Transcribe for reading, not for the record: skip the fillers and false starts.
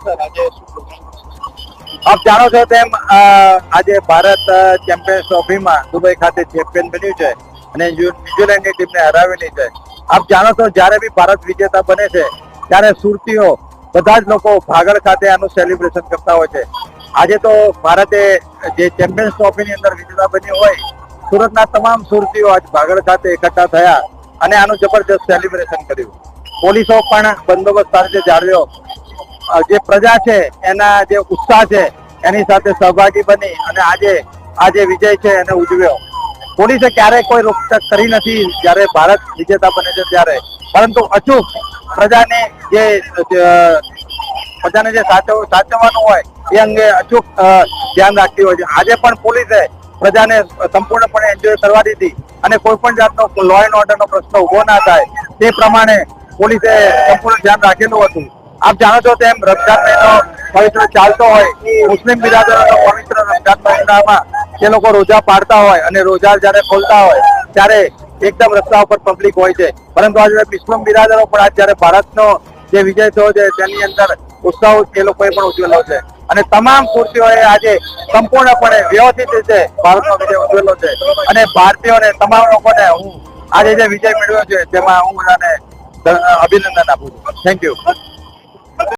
Sir આજે આપ જાણો છો તેમ આજે ભારત ચેમ્પિયન્સ ટ્રોફીમાં દુબઈ ખાતે ચેમ્પિયન બન્યું છે અને ન્યુઝીલેન્ડની ટીમને હરાવેલી છે. આપ જાણો છો જ્યારે બી ભારત વિજેતા બને છે ત્યારે સુરતીઓ બધા જ લોકો ભાગળ ખાતે આનું સેલિબ્રેશન કરતા હોય છે. આજે તો ભારતે જે ચેમ્પિયન્સ ટ્રોફીની અંદર વિજેતા બન્યું હોય, સુરતના તમામ સુરતીઓ આજ ભાગળ ખાતે એકઠા થયા અને આનું જબરજસ્ત સેલિબ્રેશન કર્યું. પોલીસો પણ બંદોબસ્ત સાથે જાળવ્યો. જે પ્રજા છે એના જે ઉત્સાહ છે એની સાથે સહભાગી બની અને આજે વિજય છે એને ઉજવ્યો. પોલીસે ક્યારેય કોઈ રોકટોક કરી નથી જ્યારે ભારત વિજેતા બને છે ત્યારે, પરંતુ અચૂક પ્રજાને જે સાચવવાનું હોય એ અંગે અચૂક ધ્યાન રાખતી હોય છે. આજે પણ પોલીસે પ્રજાને સંપૂર્ણપણે એન્જોય કરવા દીધી અને કોઈ પણ જાતનો લો એન્ડ ઓર્ડરનો પ્રશ્ન ઉભો ના થાય તે પ્રમાણે પોલીસે સંપૂર્ણ ધ્યાન રાખેલું હતું. આપ જાણો છો તેમ રમજાન મહિનો પવિત્ર ચાલતો હોય, મુસ્લિમ બિરાદરોનો પવિત્ર રમજાન મહિનામાં જે લોકો રોજા પાડતા હોય અને રોજા જ્યારે ખોલતા હોય ત્યારે એકદમ રસ્તા ઉપર પબ્લિક હોય છે, પરંતુ આજે મુસ્લિમ બિરાદરો પણ આજ જ્યારે ભારતનો જે વિજય થયો છે તેની અંદર ઉત્સાહ એ લોકોએ પણ ઉજવેલો છે અને તમામ સુરતીઓએ આજે સંપૂર્ણપણે વ્યવસ્થિત રીતે ભારતનો વિજય ઉજવેલો છે અને ભારતીયોને તમામ લોકોને હું આજે જે વિજય મેળવ્યો છે તેમાં હું બધાને અભિનંદન આપું છું. Thank you.